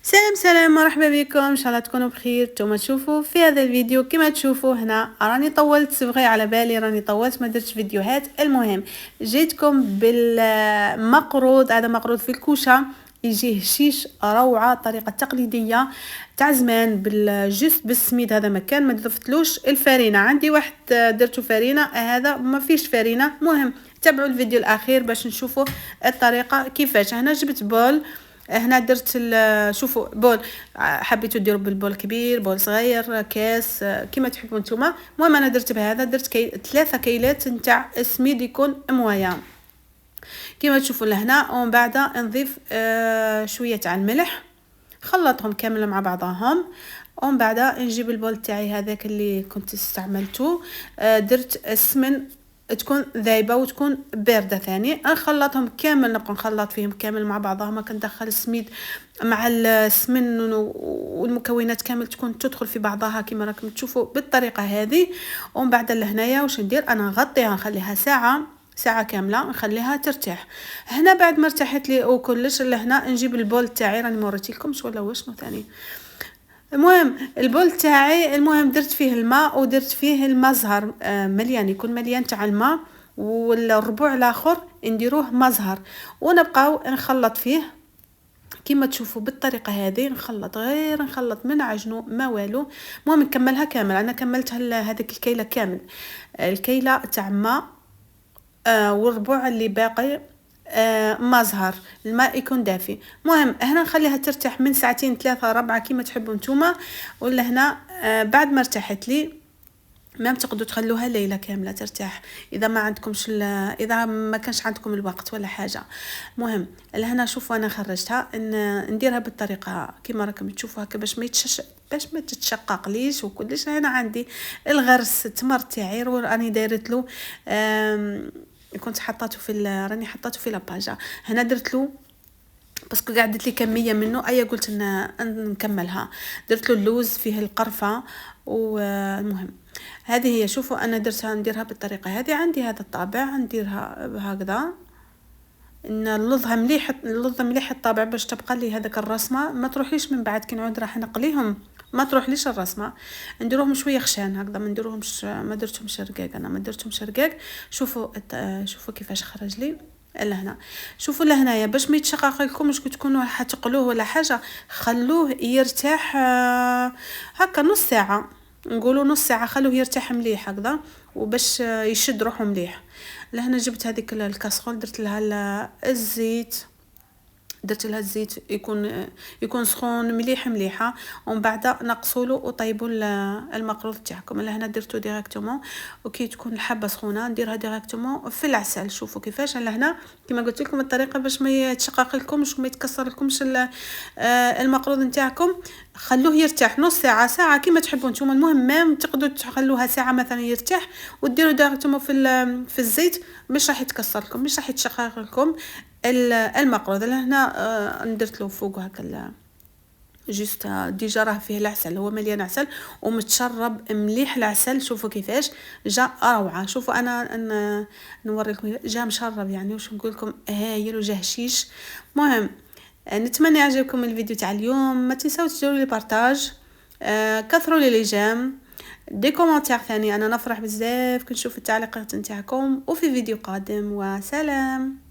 سلام سلام، مرحبا بكم، ان شاء الله تكونوا بخير. نتوما تشوفوا في هذا الفيديو كما تشوفوا هنا راني طولت، صبغي على بالي راني طولت ما درتش فيديوهات. المهم جيتكم بالمقروض، هذا مقروض في الكوشه، يجي هشيش روعه، طريقه تقليديه تاع زمان بالجست بالسميد. هذا مكان ما ضفتلوش الفرينه، عندي واحد درتو فرينه، هذا ما فيش فرينه. مهم تابعوا الفيديو الاخير باش نشوفوا الطريقه كيفاش. هنا جبت بول، هنا درت شوفوا بول، حبيتوا ديروا بالبول كبير بول صغير كاس كما تحبوا نتوما. المهم انا درت بهذا، درت 3 كيلات نتاع السميد يكون مويه كما تشوفوا لهنا. ومن بعد نضيف شويه تاع الملح، خلطهم كامل مع بعضهم. ومن بعد نجيب البول تاعي هذاك اللي كنت استعملته، درت السمن تكون ذايبه وتكون بارده ثاني، نخلطهم كامل، نبقى نخلط فيهم كامل مع بعضهم. كندخل السميد مع السمن والمكونات كامل تكون تدخل في بعضها كما راكم تشوفوا بالطريقه هذه. ومن بعد لهنايا واش ندير، انا نغطيها نخليها ساعه كامله نخليها ترتاح. هنا بعد ما ارتاحت لي وكلش لهنا نجيب البول تاعي، راني موريتي لكمش ولا واش ثاني. المهم البول تاعي، المهم درت فيه الماء ودرت فيه الماء زهر مليان، يكون مليان تاع الماء، والربع الاخر نديروه ماء زهر، ونبقاو نخلط فيه كما تشوفوا بالطريقه هذه. نخلط غير نخلط من عجنو ما والو. المهم نكملها كامل، انا كملتها هذيك الكيله كامل، الكيله تاع ماء والربع اللي باقي مزهر، الماء يكون دافي. مهم هنا نخليها ترتاح من ساعتين 3 4 كيما تحبوا نتوما. ولا هنا بعد ما ارتاحت لي ما تقدروا تخلوها ليله كامله ترتاح، اذا ما عندكمش اذا ما كانش عندكم الوقت ولا حاجه. مهم لهنا شوفوا انا خرجتها نديرها بالطريقه كيما راكم تشوفوا هكا باش ما تتشققليش وكلش. هنا عندي الغرس تمر تاعي راني دايرت له، كنت حطاته راني حطاته في لاباجا. هنا درت له باسكو قعدت لي كميه منه، قلت نكملها. درت له اللوز فيه القرفه. والمهم هذه هي، شوفوا انا نديرها بالطريقه هذه. عندي هذا الطابع نديرها هكذا، نلضها مليح الطابع باش تبقى لي هذاك الرسمه، ما تروحليش من بعد كي نعود راح نقليهم ما تروحليش الرسمه. نديروهم شويه خشان هكذا، ما نديروهمش، ما درتهمش رقاق، انا ما درتهمش رقاق. شوفوا كيفاش خرج لي لهنا. شوفوا لهنايا باش ما يتشقق لكمش كي تكونوا حتقلوه ولا حاجه، خلوه يرتاح هكا نص ساعه، نقولوا نص ساعه، خلوه يرتاح مليح هكذا وباش يشد روحه مليح. لهنا جبت هذيك الكاسرول، درت لها الزيت، يكون سخون مليحه. ومن بعد نقصوا وطيبوا المقروض تاعكم. لهنا درتو ديريكتومون، وكي تكون الحبه سخونه نديرها ديريكتومون في العسل. شوفوا كيفاش لهنا كما قلت لكم الطريقه باش ما يتشقق لكمش وما يتكسر لكمش المقروض نتاعكم. خلوه يرتاح نص ساعه كما تحبوا نتوما. المهم ما تقدروا تخلوها ساعه مثلا يرتاح وديروا ديريكتومون في الزيت، مش راح يتكسر لكم، مش راح يتشقق لكم المقروض. لهنا ندرت له فوق هكا جوست ديجا راه فيه العسل، هو مليان عسل ومتشرب مليح العسل. شوفوا كيفاش جا روعه. شوفوا انا نوريكم جا مشرب، يعني واش نقول لكم هايل وجا هشيش. مهم نتمنى يعجبكم الفيديو تاع اليوم، ما تنساوش ديروا لي بارطاج، كثروا لي جيم، دي كومونتير ثاني، انا نفرح بزاف كنشوف التعليقات نتاعكم. وفي فيديو قادم، وسلام.